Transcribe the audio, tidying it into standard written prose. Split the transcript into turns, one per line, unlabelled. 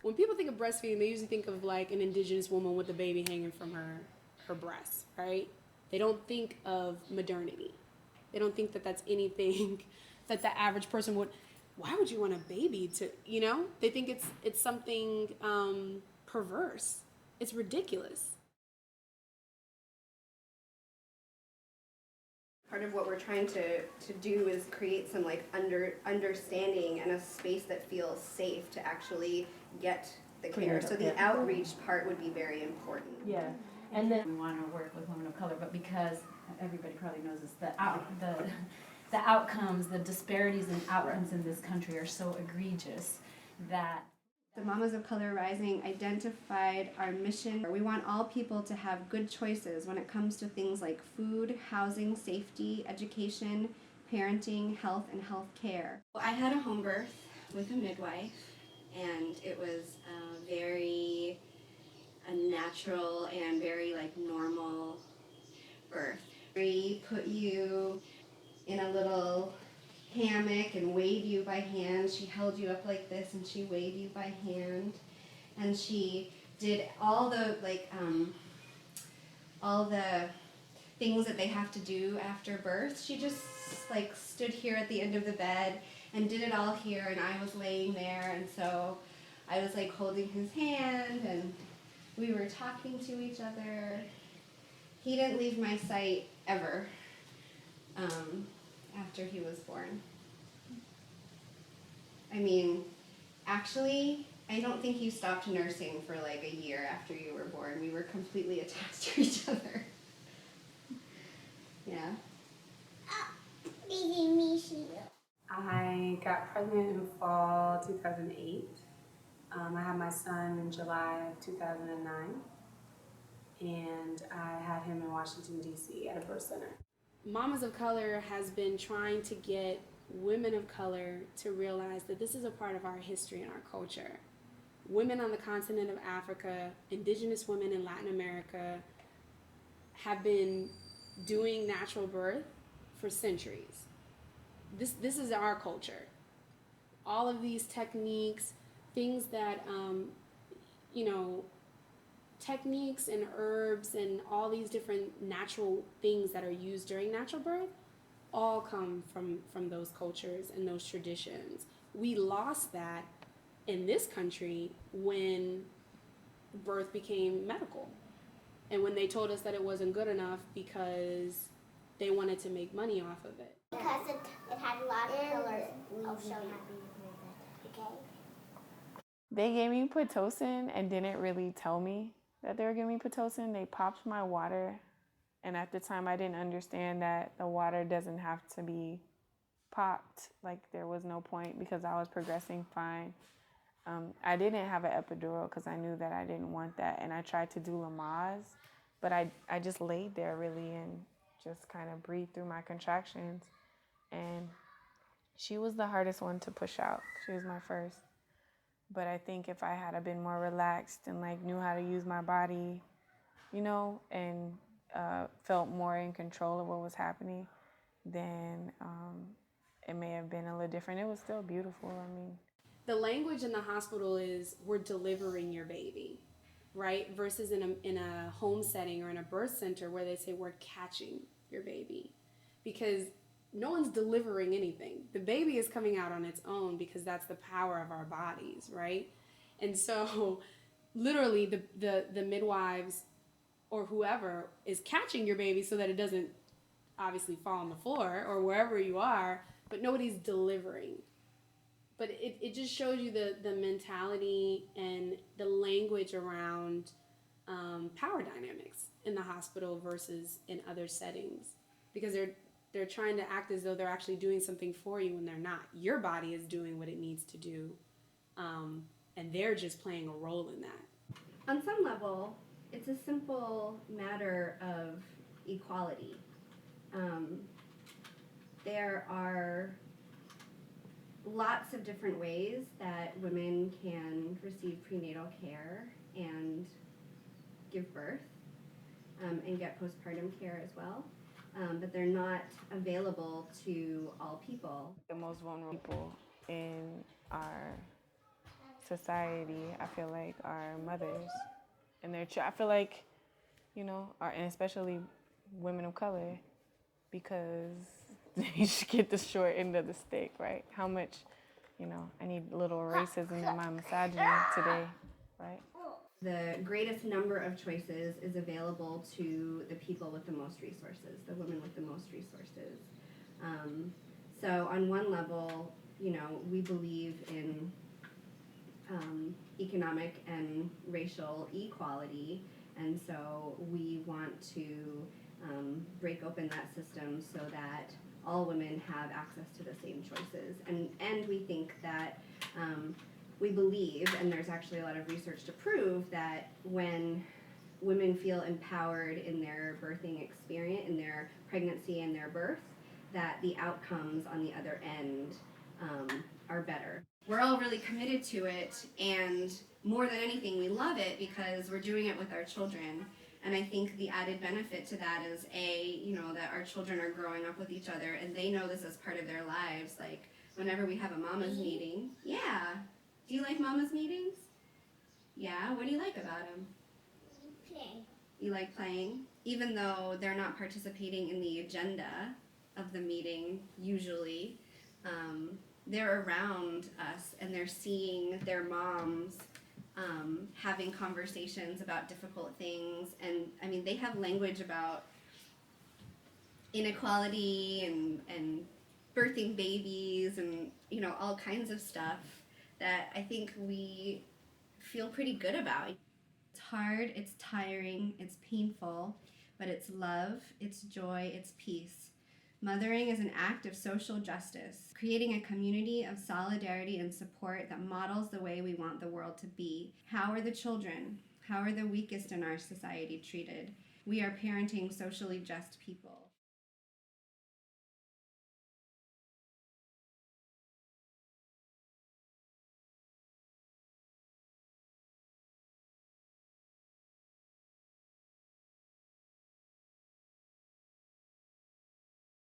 When people think of breastfeeding, they usually think of like an indigenous woman with a baby hanging from her breast, right? They don't think of modernity. They don't think that that's anything that the average person would. Why would you want a baby to? You know, they think it's something perverse. It's ridiculous.
Part of what we're trying to do is create some like understanding and a space that feels safe to actually get the care. So the outreach part would be very important.
Yeah, and then we want to work with women of color, but because everybody probably knows this, the outcomes, the disparities in outcomes in this country are so egregious that
The Mamas of Color Rising identified our mission. We want all people to have good choices when it comes to things like food, housing, safety, education, parenting, health, and health care. Well, I had a home birth with a midwife, and it was very natural and very like normal birth. They put you in a little hammock and weighed you by hand. She held you up like this and she weighed you by hand, and she did all the things that they have to do after birth. She just like stood here at the end of the bed and did it all here, and I was laying there, and so I was like holding his hand and we were talking to each other. He didn't leave my sight ever after he was born. I mean, actually, I don't think you stopped nursing for like a year after you were born. We were completely attached to each other. Yeah.
I got pregnant in fall 2008. I had my son in July of 2009, and I had him in Washington, D.C. at a birth center. Mamas of Color has been trying to get women of color to realize that this is a part of our history and our culture. Women on the continent of Africa, indigenous women in Latin America, have been doing natural birth for centuries. This is our culture. All of these techniques, things that, techniques and herbs and all these different natural things that are used during natural birth all come from those cultures and those traditions. We lost that in this country when birth became medical and when they told us that it wasn't good enough because they wanted to make money off of it.
Because it had a lot of colors. I'll show you. Okay.
They gave me Pitocin and didn't really tell me that they were giving me Pitocin. They popped my water, and at the time I didn't understand that the water doesn't have to be popped. Like, there was no point because I was progressing fine. I didn't have an epidural because I knew that I didn't want that, and I tried to do Lamaze, but I just laid there really and just kind of breathed through my contractions. And she was the hardest one to push out. She was my first. But I think if I had been more relaxed and like knew how to use my body, and felt more in control of what was happening, then it may have been a little different. It was still beautiful.
The language in the hospital is, we're delivering your baby, right? Versus in a home setting or in a birth center where they say, we're catching your baby. Because no one's delivering anything. The baby is coming out on its own because that's the power of our bodies, right? And so literally the midwives or whoever is catching your baby so that it doesn't obviously fall on the floor or wherever you are, but nobody's delivering. But it just shows you the mentality and the language around power dynamics in the hospital versus in other settings. Because they're trying to act as though they're actually doing something for you when they're not. Your body is doing what it needs to do, and they're just playing a role in that.
On some level, it's a simple matter of equality. There are lots of different ways that women can receive prenatal care and give birth and get postpartum care as well. But they're not available to all people.
The most vulnerable people in our society, I feel like, are mothers. And I feel like, and especially women of color, because they should get the short end of the stick, right? How much, I need a little racism in my misogyny today, right?
The greatest number of choices is available to the people with the most resources, the women with the most resources. So on one level, we believe in economic and racial equality, and so we want to break open that system so that all women have access to the same choices. And we think that we believe, and there's actually a lot of research to prove, that when women feel empowered in their birthing experience, in their pregnancy and their birth, that the outcomes on the other end are better. We're all really committed to it, and more than anything, we love it because we're doing it with our children. And I think the added benefit to that is that our children are growing up with each other, and they know this as part of their lives. Like whenever we have a mama's meeting, yeah. Do you like mama's meetings? Yeah. What do you like about them?
Play.
You like playing, even though they're not participating in the agenda of the meeting. Usually, they're around us and they're seeing their moms having conversations about difficult things, and I mean they have language about inequality and birthing babies and all kinds of stuff that I think we feel pretty good about. It's hard, it's tiring, it's painful, but it's love, it's joy, it's peace. Mothering is an act of social justice, creating a community of solidarity and support that models the way we want the world to be. How are the children? How are the weakest in our society treated? We are parenting socially just people.